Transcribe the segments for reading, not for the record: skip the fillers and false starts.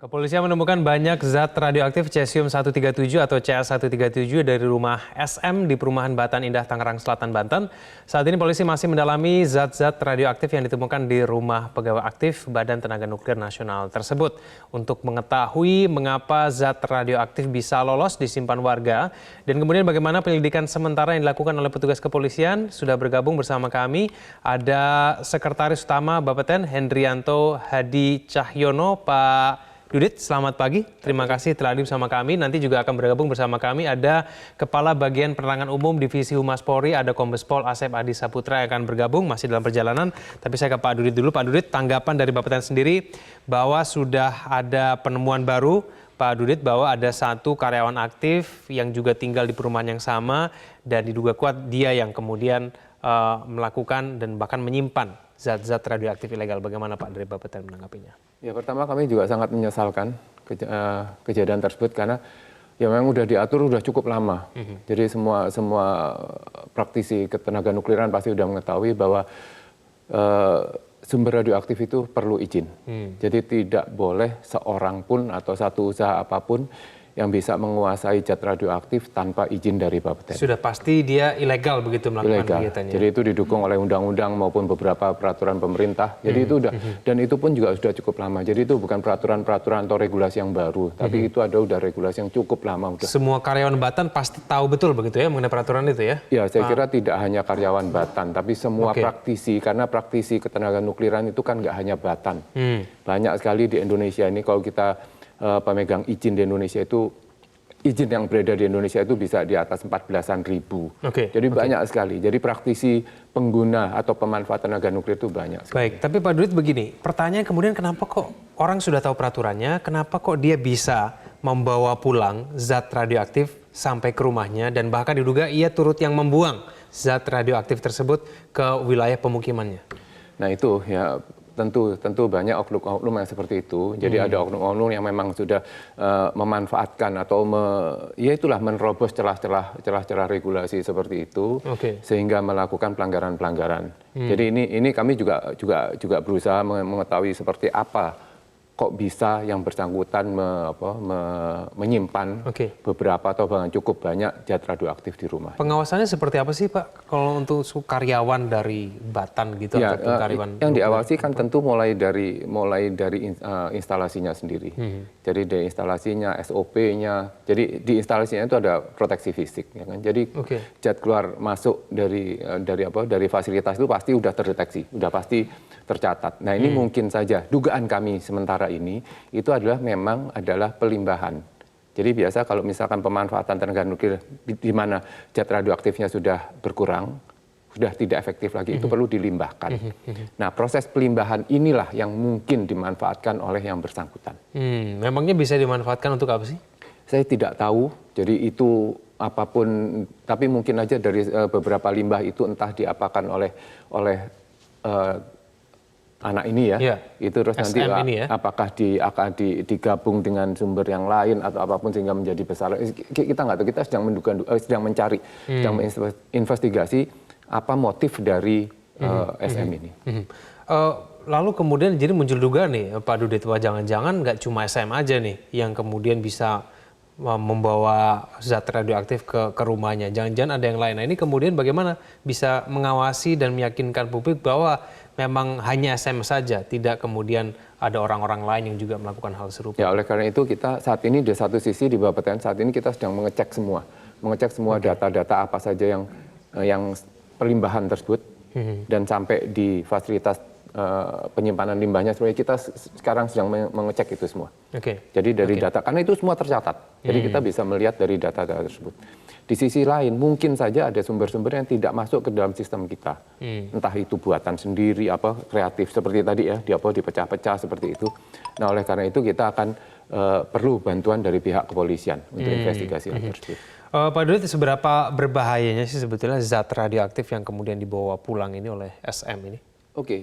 Kepolisian menemukan banyak zat radioaktif cesium-137 atau Ca137 dari rumah SM di Perumahan Batan Indah, Tangerang Selatan, Banten. Saat ini polisi masih mendalami zat-zat radioaktif yang ditemukan di rumah pegawai aktif Badan Tenaga Nuklir Nasional tersebut. Untuk mengetahui mengapa zat radioaktif bisa lolos disimpan warga dan kemudian bagaimana penyelidikan sementara yang dilakukan oleh petugas kepolisian, sudah bergabung bersama kami ada Sekretaris Utama Bapeten Hendrianto Hadi Cahyono. Pak Dudit, selamat pagi. Terima kasih telah hadir bersama kami. Nanti juga akan bergabung bersama kami ada Kepala Bagian Penerangan Umum Divisi Humas Polri, ada Kombes Pol Asep Adi Saputra yang akan bergabung, masih dalam perjalanan. Tapi saya ke Pak Dudit dulu. Pak Dudit, tanggapan dari Bapeten sendiri bahwa sudah ada penemuan baru, Pak Dudit, bahwa ada satu karyawan aktif yang juga tinggal di perumahan yang sama dan diduga kuat dia yang kemudian melakukan dan bahkan menyimpan zat-zat radioaktif ilegal. Bagaimana Pak dari Bapeten menanggapinya? Ya, pertama kami juga sangat menyesalkan kejadian tersebut karena ya memang udah diatur udah cukup lama. Jadi semua praktisi ketenaga nukliran pasti udah mengetahui bahwa sumber radioaktif itu perlu izin. Jadi tidak boleh seorang pun atau satu usaha apapun yang bisa menguasai zat radioaktif tanpa izin dari Bapeten. Sudah pasti dia ilegal begitu melakukan kegiatannya. Jadi itu didukung oleh undang-undang maupun beberapa peraturan pemerintah. Jadi itu udah, dan itu pun juga sudah cukup lama. Jadi itu bukan peraturan-peraturan atau regulasi yang baru, tapi itu udah regulasi yang cukup lama. Semua karyawan Batan pasti tahu betul begitu ya mengenai peraturan itu ya? Ya, saya kira tidak hanya karyawan Batan, tapi semua praktisi, karena praktisi ketenaga nukliran itu kan nggak hanya Batan. Banyak sekali di Indonesia ini kalau kita pemegang izin di Indonesia itu, izin yang beredar di Indonesia itu bisa di atas 14-an ribu. Jadi banyak sekali. Jadi praktisi pengguna atau pemanfaat tenaga nuklir itu banyak sekali. Baik, tapi Pak Dudit begini, pertanyaan kemudian kenapa kok orang sudah tahu peraturannya, kenapa kok dia bisa membawa pulang zat radioaktif sampai ke rumahnya dan bahkan diduga ia turut yang membuang zat radioaktif tersebut ke wilayah pemukimannya? Nah itu ya tentu banyak oknum-oknum yang seperti itu. Jadi ada oknum-oknum yang memang sudah memanfaatkan atau ya itulah menerobos celah-celah regulasi seperti itu sehingga melakukan pelanggaran-pelanggaran. Jadi ini kami juga berusaha mengetahui seperti apa kok bisa yang bersangkutan menyimpan beberapa atau bahkan cukup banyak zat radioaktif di rumah. Pengawasannya seperti apa sih Pak kalau untuk karyawan dari Batan gitu ya, ataupun karyawan? Yang diawasi kan tentu mulai dari instalasinya sendiri. Jadi dari instalasinya, SOP-nya. Jadi di instalasinya itu ada proteksi fisik, ya kan. Jadi zat keluar masuk dari fasilitas itu pasti udah terdeteksi, udah pasti tercatat. Nah ini mungkin saja dugaan kami sementara ini itu memang adalah pelimbahan. Jadi biasa kalau misalkan pemanfaatan tenaga nuklir di mana zat radioaktifnya sudah berkurang, sudah tidak efektif lagi, itu perlu dilimbahkan. Nah proses pelimbahan inilah yang mungkin dimanfaatkan oleh yang bersangkutan. Memangnya bisa dimanfaatkan untuk apa sih? Saya tidak tahu, jadi itu apapun, tapi mungkin aja dari beberapa limbah itu entah diapakan oleh anak ini ya, itu terus nanti apakah akan digabung dengan sumber yang lain atau apapun sehingga menjadi besar. Kita nggak tahu, kita sedang mencari, sedang menginvestigasi apa motif dari SM ini. Lalu kemudian jadi muncul dugaan nih Pak Dudit, wah jangan-jangan nggak cuma SM aja nih yang kemudian bisa membawa zat radioaktif ke rumahnya, jangan-jangan ada yang lain. Nah ini kemudian bagaimana bisa mengawasi dan meyakinkan publik bahwa memang hanya SM saja, tidak kemudian ada orang-orang lain yang juga melakukan hal serupa? Ya oleh karena itu kita saat ini di satu sisi di Bapeten saat ini kita sedang mengecek semua data-data apa saja yang pelimbahan tersebut dan sampai di fasilitas penyimpanan limbahnya. Sebenarnya kita sekarang sedang mengecek itu semua. Jadi dari data, karena itu semua tercatat. Jadi kita bisa melihat dari data-data tersebut. Di sisi lain mungkin saja ada sumber-sumber yang tidak masuk ke dalam sistem kita. Entah itu buatan sendiri, kreatif seperti tadi ya, dipecah-pecah seperti itu. Nah oleh karena itu kita akan perlu bantuan dari pihak kepolisian untuk investigasi hal tersebut. Pak Dudit, seberapa berbahayanya sih sebetulnya zat radioaktif yang kemudian dibawa pulang ini oleh SM ini?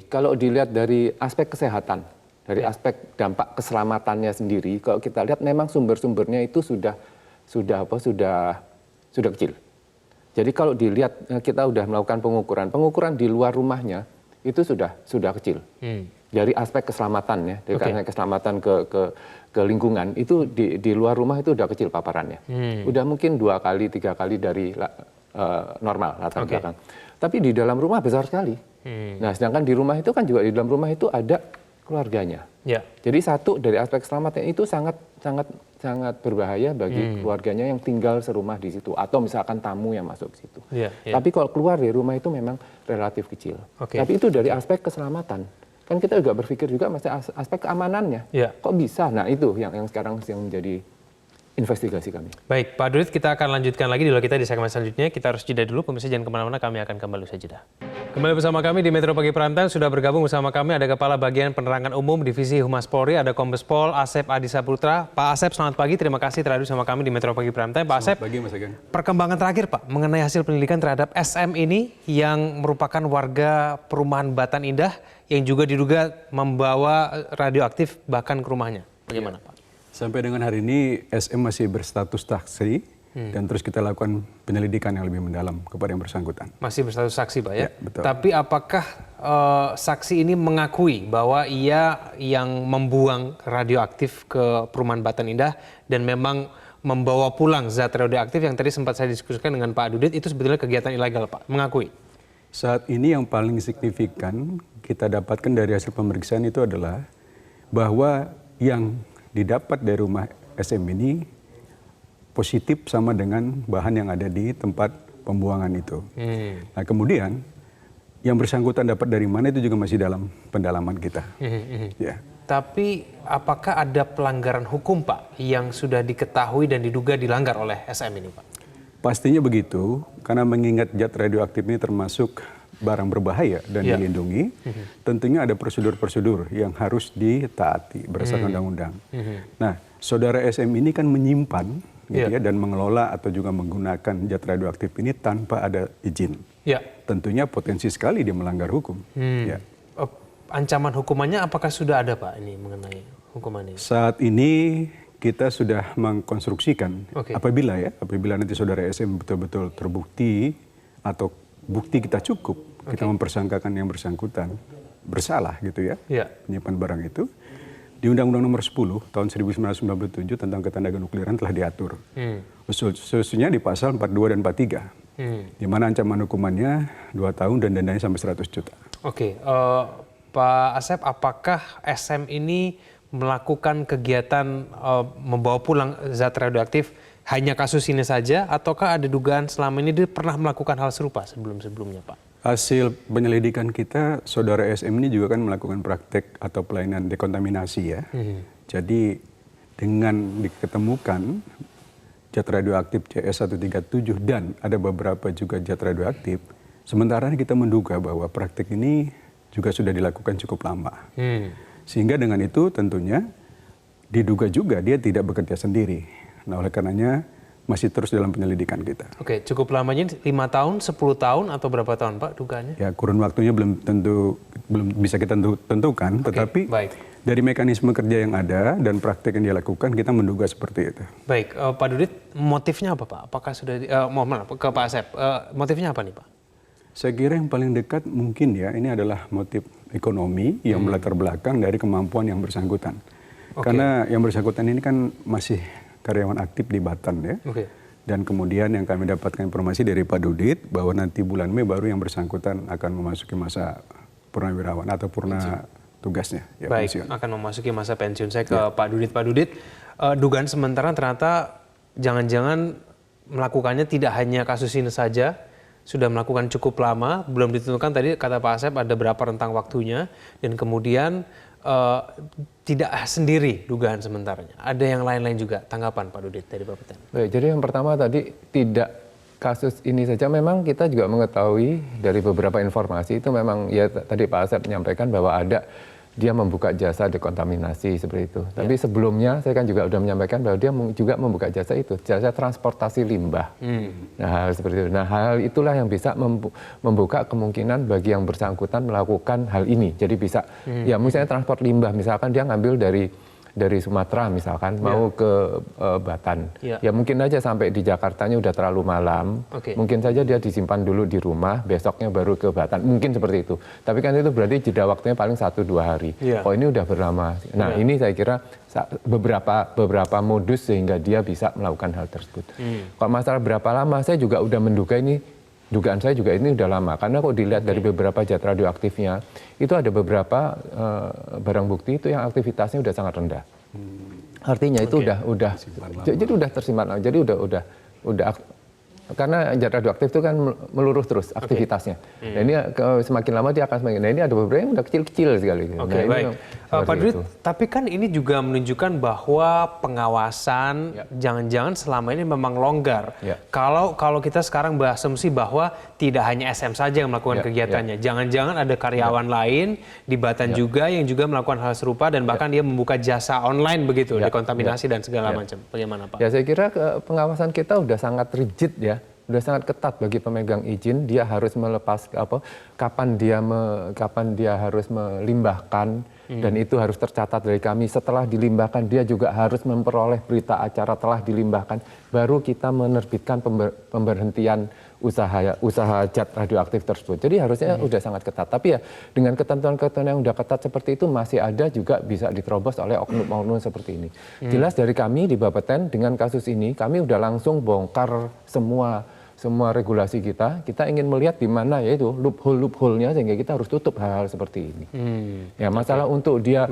Kalau dilihat dari aspek kesehatan, dari aspek dampak keselamatannya sendiri, kalau kita lihat memang sumber-sumbernya itu sudah kecil. Jadi kalau dilihat kita sudah melakukan pengukuran di luar rumahnya itu sudah kecil. Dari aspek keselamatan ya, dari aspek keselamatan ke ke lingkungan itu di luar rumah itu udah kecil paparannya. Udah mungkin 2 kali 3 kali dari normal latar belakang. Tapi di dalam rumah besar sekali. Nah, sedangkan di rumah itu kan juga di dalam rumah itu ada keluarganya. Ya. Jadi satu dari aspek keselamatan itu sangat berbahaya bagi keluarganya yang tinggal serumah di situ atau misalkan tamu yang masuk ke situ. Tapi kalau keluar dari rumah itu memang relatif kecil. Tapi itu dari aspek keselamatan. Kan kita juga berpikir juga masih aspek keamanannya. Kok bisa? Nah, itu yang sekarang yang menjadi investigasi kami. Baik, Pak Dudit, kita akan lanjutkan lagi dialog kita di segmen selanjutnya. Kita harus jeda dulu, pemirsa jangan kemana-mana, kami akan kembali usai jeda. Kembali bersama kami di Metro Pagi Prime Time, sudah bergabung bersama kami ada Kepala Bagian Penerangan Umum Divisi Humas Polri, ada Kombes Pol Asep Adi Saputra. Pak Asep, selamat pagi, terima kasih telah hadir bersama kami di Metro Pagi Prime Time. Pak Asep, pagi, Mas Agang. Perkembangan terakhir Pak, mengenai hasil penyelidikan terhadap SM ini yang merupakan warga perumahan Batan Indah yang juga diduga membawa radioaktif bahkan ke rumahnya. Bagaimana Pak? Sampai dengan hari ini SM masih berstatus saksi dan terus kita lakukan penyelidikan yang lebih mendalam kepada yang bersangkutan. Masih berstatus saksi Pak ya? Ya, betul. Tapi apakah saksi ini mengakui bahwa ia yang membuang radioaktif ke perumahan Batan Indah dan memang membawa pulang zat radioaktif yang tadi sempat saya diskusikan dengan Pak Dudit itu sebetulnya kegiatan ilegal Pak? Mengakui? Saat ini yang paling signifikan kita dapatkan dari hasil pemeriksaan itu adalah bahwa yang didapat dari rumah SM ini positif sama dengan bahan yang ada di tempat pembuangan itu. Nah, kemudian yang bersangkutan dapat dari mana itu juga masih dalam pendalaman kita. Ya. Tapi apakah ada pelanggaran hukum Pak yang sudah diketahui dan diduga dilanggar oleh SM ini Pak? Pastinya begitu, karena mengingat zat radioaktif ini termasuk barang berbahaya dan dilindungi, tentunya ada prosedur-prosedur yang harus ditaati berdasarkan undang-undang. Nah, saudara SM ini kan menyimpan gitu ya, dan mengelola atau juga menggunakan zat radioaktif ini tanpa ada izin. Tentunya potensi sekali dia melanggar hukum. Ancaman hukumannya apakah sudah ada Pak ini mengenai hukuman ini? Saat ini kita sudah mengkonstruksikan apabila nanti saudara SM betul-betul terbukti atau bukti kita cukup, kita mempersangkakan yang bersangkutan bersalah gitu ya, menyimpan barang itu. Di Undang-Undang Nomor 10 tahun 1997 tentang ketenaga nukliran telah diatur. Khususnya di pasal 42 dan 43. Di mana ancaman hukumannya 2 tahun dan dendanya sampai 100 juta. Pak Asep, apakah SM ini melakukan kegiatan membawa pulang zat radioaktif hanya kasus ini saja, ataukah ada dugaan selama ini dia pernah melakukan hal serupa sebelum-sebelumnya, Pak? Hasil penyelidikan kita, saudara SM ini juga kan melakukan praktek atau pelayanan dekontaminasi ya. Jadi dengan diketemukan zat radioaktif CS137 dan ada beberapa juga zat radioaktif, sementara kita menduga bahwa praktek ini juga sudah dilakukan cukup lama. Sehingga dengan itu tentunya diduga juga dia tidak bekerja sendiri. Nah, oleh karenanya masih terus dalam penyelidikan kita. Oke, cukup lamanya 5 tahun, 10 tahun atau berapa tahun Pak dugaannya? Ya, kurun waktunya belum bisa kita tentukan, tetapi dari mekanisme kerja yang ada dan praktek yang dia lakukan kita menduga seperti itu. Baik, Pak Dudit, motifnya apa Pak? Apakah sudah mohon maaf ke Pak Asep, motifnya apa nih Pak? Saya kira yang paling dekat mungkin ya ini adalah motif ekonomi yang melatar belakang dari kemampuan yang bersangkutan. Karena yang bersangkutan ini kan masih karyawan aktif di Batan ya. Dan kemudian yang kami dapatkan informasi dari Pak Dudit bahwa nanti bulan Mei baru yang bersangkutan akan memasuki masa purnawirawan atau purna tugasnya. Ya, baik, pensiun. Akan memasuki masa pensiun. Saya ke Pak Dudit. Pak Dudit, dugaan sementara ternyata jangan-jangan melakukannya tidak hanya kasus ini saja, sudah melakukan cukup lama, belum ditentukan tadi kata Pak Asep ada berapa rentang waktunya, dan kemudian tidak sendiri dugaan sementaranya. Ada yang lain-lain juga. Tanggapan Pak Dudit dari Bapak Ten. Baik, jadi yang pertama tadi tidak kasus ini saja, memang kita juga mengetahui dari beberapa informasi itu memang ya tadi Pak Asep menyampaikan bahwa ada dia membuka jasa dekontaminasi seperti itu. Tapi sebelumnya saya kan juga sudah menyampaikan bahwa dia juga membuka jasa itu, jasa transportasi limbah. Nah, hal seperti itu. Nah, hal itulah yang bisa membuka kemungkinan bagi yang bersangkutan melakukan hal ini. Jadi bisa, ya misalnya transport limbah, misalkan dia ngambil dari dari Sumatera misalkan mau ke Batan. Ya mungkin aja sampai di Jakartanya udah terlalu malam. Mungkin saja dia disimpan dulu di rumah, besoknya baru ke Batan. Mungkin seperti itu. Tapi kan itu berarti jeda waktunya paling 1-2 hari. Oh ini udah berlama. Nah ini saya kira beberapa modus sehingga dia bisa melakukan hal tersebut. Kalau masalah berapa lama, saya juga udah menduga ini, dugaan saya juga ini udah lama. Karena kok dilihat dari beberapa zat radioaktifnya, itu ada beberapa barang bukti itu yang aktivitasnya udah sangat rendah. Artinya itu udah tersimpan, jadi udah karena zat radioaktif itu kan meluruh terus aktivitasnya. Nah ini semakin lama dia akan semakin. Nah ini ada beberapa yang udah kecil-kecil sekali. Baik. Pak Dudit, tapi kan ini juga menunjukkan bahwa pengawasan jangan-jangan selama ini memang longgar. Kalau kita sekarang berasumsi bahwa tidak hanya SM saja yang melakukan kegiatannya, jangan-jangan ada karyawan lain di Batan juga yang juga melakukan hal serupa dan bahkan dia membuka jasa online begitu, dekontaminasi dan segala macam. Bagaimana Pak? Ya saya kira pengawasan kita udah sangat rigid ya. Udah sangat ketat bagi pemegang izin, dia harus melepas kapan dia harus melimbahkan dan itu harus tercatat dari kami. Setelah dilimbahkan dia juga harus memperoleh berita acara telah dilimbahkan, baru kita menerbitkan pemberhentian usaha zat radioaktif tersebut. Jadi harusnya udah sangat ketat. Tapi ya dengan ketentuan-ketentuan yang udah ketat seperti itu masih ada juga bisa diterobos oleh oknum-oknum seperti ini. Jelas dari kami di Bapeten dengan kasus ini kami udah langsung bongkar semua regulasi kita ingin melihat di mana yaitu loophole-nya sehingga kita harus tutup hal-hal seperti ini. Ya masalah untuk dia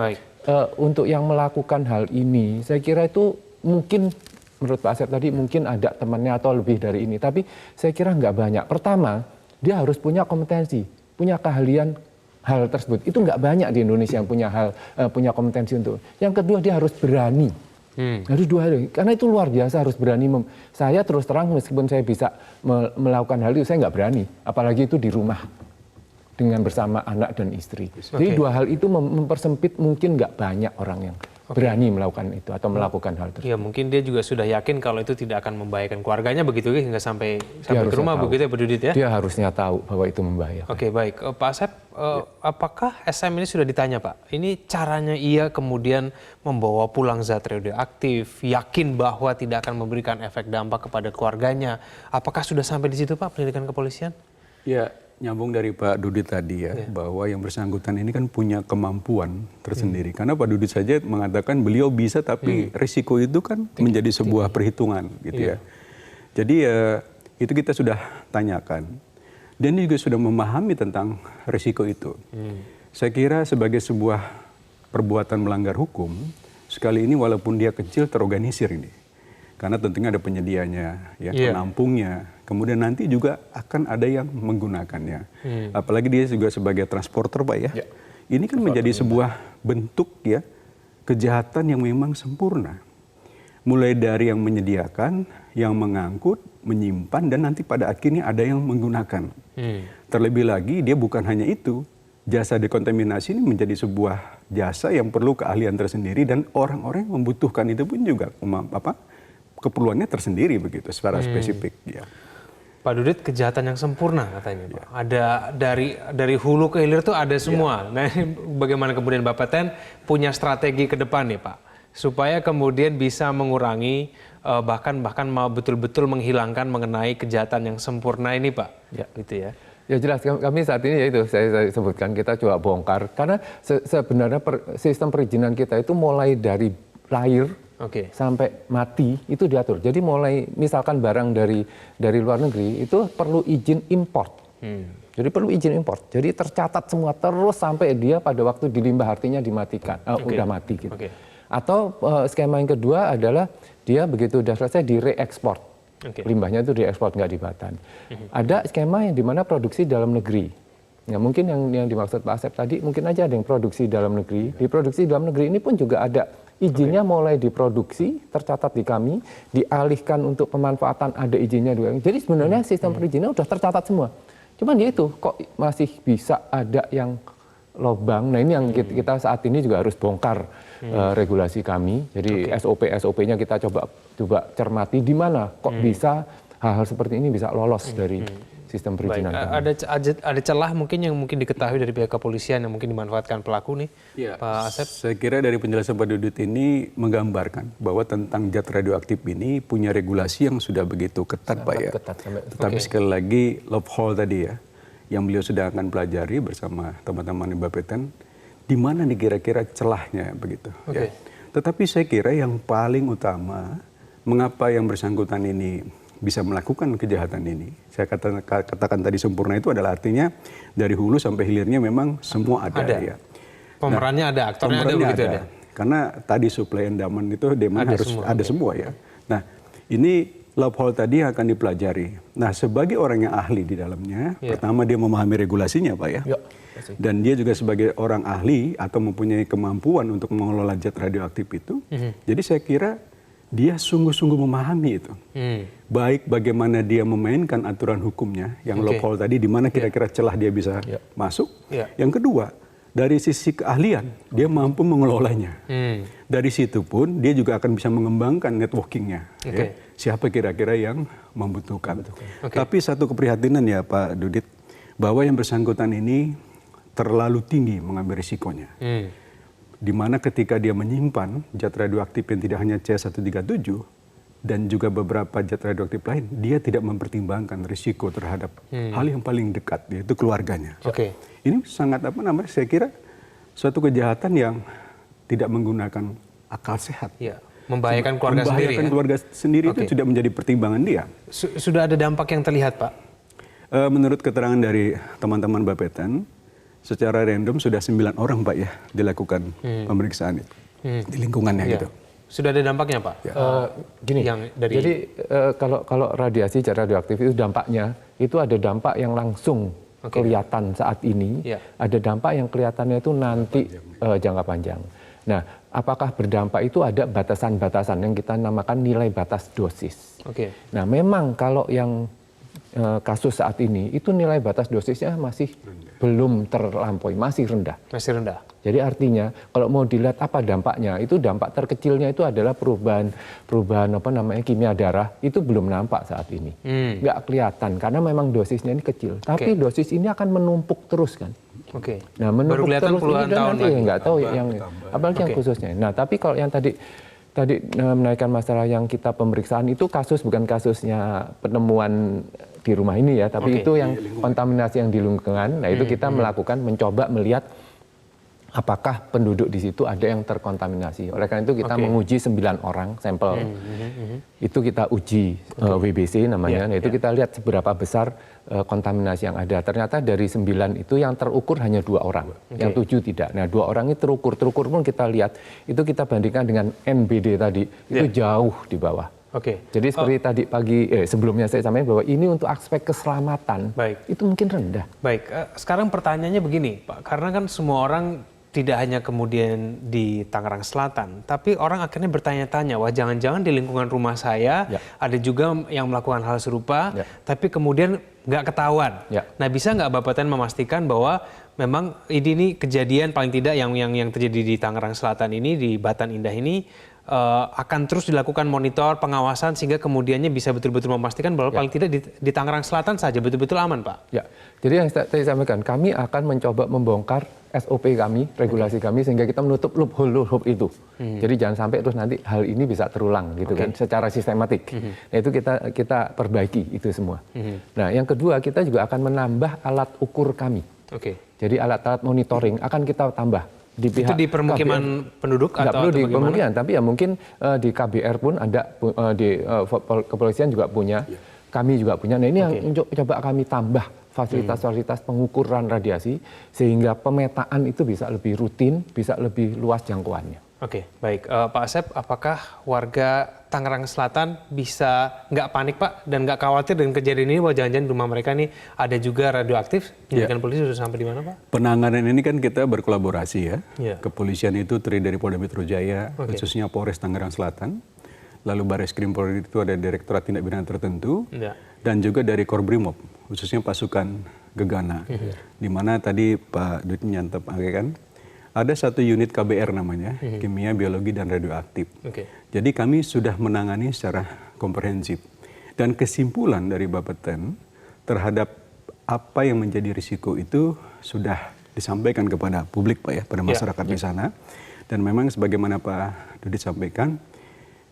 untuk yang melakukan hal ini saya kira itu mungkin menurut Pak Asep tadi mungkin ada temannya atau lebih dari ini, tapi saya kira nggak banyak. Pertama dia harus punya kompetensi, punya keahlian hal tersebut. Itu nggak banyak di Indonesia yang punya kompetensi untuk. Yang kedua dia harus berani. Harus 2 hal, karena itu luar biasa harus berani. Saya terus terang meskipun saya bisa melakukan hal itu, saya nggak berani. Apalagi itu di rumah dengan bersama anak dan istri. Jadi 2 hal itu mempersempit mungkin nggak banyak orang yang berani melakukan itu atau melakukan hal tersebut. Ya mungkin dia juga sudah yakin kalau itu tidak akan membahayakan keluarganya begitu hingga sampai ke rumah begitu ya Pak Dudit ya? Dia harusnya tahu bahwa itu membahayakan. Oke baik, Pak Asep, apakah SM ini sudah ditanya Pak? Ini caranya ia kemudian membawa pulang zat radioaktif, yakin bahwa tidak akan memberikan efek dampak kepada keluarganya. Apakah sudah sampai di situ Pak penyelidikan kepolisian? Ya, nyambung dari Pak Dudit tadi ya, bahwa yang bersangkutan ini kan punya kemampuan tersendiri. Karena Pak Dudit saja mengatakan beliau bisa, tapi risiko itu kan menjadi sebuah perhitungan gitu ya. Jadi itu kita sudah tanyakan. Dan dia juga sudah memahami tentang risiko itu. Saya kira sebagai sebuah perbuatan melanggar hukum, sekali ini walaupun dia kecil terorganisir ini. Karena tentunya ada penyedianya, ya, penampungnya. Kemudian nanti juga akan ada yang menggunakannya. Apalagi dia juga sebagai transporter, Pak ya. Ini kan menjadi sebuah bentuk ya kejahatan yang memang sempurna. Mulai dari yang menyediakan, yang mengangkut, menyimpan, dan nanti pada akhirnya ada yang menggunakan. Terlebih lagi dia bukan hanya itu. Jasa dekontaminasi ini menjadi sebuah jasa yang perlu keahlian tersendiri dan orang-orang yang membutuhkan itu pun juga keperluannya tersendiri begitu secara spesifik ya. Pak Dudit, kejahatan yang sempurna katanya Pak. Ada dari hulu ke hilir itu ada semua. Nah, bagaimana kemudian Bapeten punya strategi ke depan nih Pak, supaya kemudian bisa mengurangi bahkan mau betul-betul menghilangkan mengenai kejahatan yang sempurna ini Pak. Gitu ya. Ya jelas, kami saat ini yaitu saya sebutkan kita coba bongkar karena sebenarnya sistem perizinan kita itu mulai dari lahir sampai mati itu diatur. Jadi mulai misalkan barang dari luar negeri itu perlu izin import. Jadi perlu izin import. Jadi tercatat semua terus sampai dia pada waktu dilimbah artinya dimatikan, udah mati gitu. Atau skema yang kedua adalah dia begitu udah selesai direekspor. Limbahnya itu diekspor nggak di Batan. Ada skema yang dimana produksi dalam negeri. Ya mungkin yang dimaksud Pak Asep tadi mungkin aja ada yang produksi dalam negeri. Di produksi dalam negeri ini pun juga ada izinnya mulai diproduksi, tercatat di kami, dialihkan untuk pemanfaatan ada izinnya juga. Jadi sebenarnya sistem perizinan sudah tercatat semua. Cuman dia itu kok masih bisa ada yang lobang. Nah ini yang kita saat ini juga harus bongkar regulasi kami. Jadi SOP-nya kita coba cermati di mana kok bisa hal-hal seperti ini bisa lolos dari sistem Baik, perizinan kami. ada celah mungkin yang mungkin diketahui dari pihak kepolisian yang mungkin dimanfaatkan pelaku nih, Pak Asep? Saya kira dari penjelasan Pak Dudut ini menggambarkan bahwa tentang zat radioaktif ini punya regulasi yang sudah begitu ketat, Pak ya. Tetapi sekali lagi loophole tadi ya, yang beliau sudah akan pelajari bersama teman-teman di Bapeten, di mana nih kira-kira celahnya begitu. Ya. Tetapi saya kira yang paling utama, mengapa yang bersangkutan ini bisa melakukan kejahatan ini, saya katakan tadi sempurna itu adalah artinya dari hulu sampai hilirnya memang semua ada. Ya. Pemerannya ada, aktornya ada begitu ada. Karena tadi supply and demand itu demand harus ada semua ya. Nah ini loophole tadi yang akan dipelajari. Nah sebagai orang yang ahli di dalamnya, pertama dia memahami regulasinya Pak ya. Dan dia juga sebagai orang ahli atau mempunyai kemampuan untuk mengelola zat radioaktif itu. Jadi saya kira dia sungguh-sungguh memahami itu. Baik bagaimana dia memainkan aturan hukumnya, yang loophole tadi, di mana kira-kira celah dia bisa masuk. Yang kedua, dari sisi keahlian, dia mampu mengelolanya. Dari situ pun dia juga akan bisa mengembangkan networkingnya. Ya. Siapa kira-kira yang membutuhkan. Tapi satu keprihatinan ya Pak Dudit, bahwa yang bersangkutan ini terlalu tinggi mengambil risikonya. Di mana ketika dia menyimpan zat radioaktif yang tidak hanya C137 dan juga beberapa zat radioaktif lain, dia tidak mempertimbangkan risiko terhadap hal yang paling dekat, yaitu keluarganya. Ini sangat saya kira suatu kejahatan yang tidak menggunakan akal sehat. Membahayakan keluarga sendiri. Membahayakan keluarga sendiri itu tidak menjadi pertimbangan dia. Sudah ada dampak yang terlihat, Pak? Menurut keterangan dari teman-teman Bapeten, secara random sudah 9 orang Pak ya dilakukan pemeriksaan itu di lingkungannya gitu. Sudah ada dampaknya Pak? Gini, jadi kalau radiasi radioaktif itu dampaknya itu ada dampak yang langsung kelihatan saat ini, ada dampak yang kelihatannya itu nanti jangka panjang. Nah, apakah berdampak itu ada batasan-batasan yang kita namakan nilai batas dosis. Nah, memang kalau yang kasus saat ini itu nilai batas dosisnya masih belum terlampaui, masih rendah. Masih rendah. Jadi artinya kalau mau dilihat apa dampaknya, itu dampak terkecilnya itu adalah perubahan kimia darah, itu belum nampak saat ini. Nggak kelihatan karena memang dosisnya ini kecil. Tapi dosis ini akan menumpuk terus kan. Nah, menumpuk terus ini dan nanti nggak tahu yang apalagi yang khususnya. Nah, tapi kalau yang tadi menaikkan masalah yang kita pemeriksaan itu bukan kasusnya penemuan di rumah ini ya, tapi itu yang kontaminasi yang di lingkungan. Nah, itu kita mencoba melihat apakah penduduk di situ ada yang terkontaminasi. Oleh karena itu kita menguji 9 orang sampel. Itu kita uji WBC namanya. Nah, itu kita lihat seberapa besar kontaminasi yang ada. Ternyata dari 9 itu yang terukur hanya 2 orang, yang 7 tidak. Nah, 2 orang ini terukur pun kita lihat, itu kita bandingkan dengan NBD tadi, itu jauh di bawah. Jadi seperti tadi pagi, sebelumnya saya sampaikan bahwa ini untuk aspek keselamatan, itu mungkin rendah. Baik, sekarang pertanyaannya begini Pak, karena kan semua orang tidak hanya kemudian di Tangerang Selatan, tapi orang akhirnya bertanya-tanya, wah jangan-jangan di lingkungan rumah saya ada juga yang melakukan hal serupa, tapi kemudian nggak ketahuan. Nah, bisa nggak Bapeten memastikan bahwa memang ini kejadian paling tidak yang terjadi di Tangerang Selatan ini, di Batan Indah ini, akan terus dilakukan monitor, pengawasan, sehingga kemudiannya bisa betul-betul memastikan bahwa paling tidak di Tangerang Selatan saja betul-betul aman, Pak? Jadi yang tadi saya sampaikan, kami akan mencoba membongkar SOP kami, regulasi kami, sehingga kita menutup loophole itu. Jadi jangan sampai terus nanti hal ini bisa terulang gitu kan, secara sistematik. Nah, itu kita perbaiki itu semua. Nah, yang kedua, kita juga akan menambah alat ukur kami. Jadi alat-alat monitoring akan kita tambah. Di pihak itu di permukiman penduduk atau perlu di permukiman, tapi ya mungkin di KBR pun ada, di kepolisian juga punya, kami juga punya. Nah, ini yang coba kami tambah fasilitas-fasilitas pengukuran radiasi sehingga pemetaan itu bisa lebih rutin, bisa lebih luas jangkauannya. Baik. Pak Asep, apakah warga Tangerang Selatan bisa nggak panik Pak dan nggak khawatir dengan kejadian ini, bahwa jangan-jangan di rumah mereka ini ada juga radioaktif? Penyelidikan polisi sudah sampai di mana Pak? Penanganan ini kan kita berkolaborasi ya. Kepolisian itu terdiri dari Polda Metro Jaya, khususnya Polres Tangerang Selatan. Lalu Barreskrim Polri itu ada Direktorat Tindak Pidana Tertentu. Dan juga dari Korbrimob, khususnya pasukan Gegana. Di mana tadi Pak Dut nyantap kan, ada satu unit KBR namanya, Kimia, Biologi, dan Radioaktif. Jadi kami sudah menangani secara komprehensif. Dan kesimpulan dari Bapeten, terhadap apa yang menjadi risiko itu sudah disampaikan kepada publik Pak ya, pada masyarakat di sana. Dan memang sebagaimana Pak Dudi sampaikan,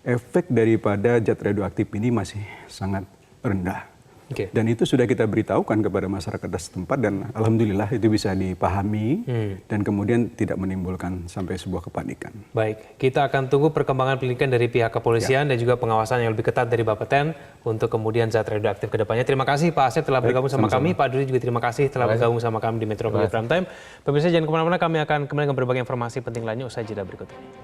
efek daripada zat radioaktif ini masih sangat rendah. Dan itu sudah kita beritahukan kepada masyarakat setempat dan alhamdulillah itu bisa dipahami dan kemudian tidak menimbulkan sampai sebuah kepanikan. Baik, kita akan tunggu perkembangan penyelidikan dari pihak kepolisian dan juga pengawasan yang lebih ketat dari Bapeten untuk kemudian zat radioaktif ke depannya. Terima kasih Pak Asep telah bergabung sama kami, Pak Dudi juga terima kasih telah bergabung sama kami di Metro Prime Time. Pemirsa jangan kemana-mana, kami akan kembali dengan berbagai informasi penting lainnya usai jeda berikut ini.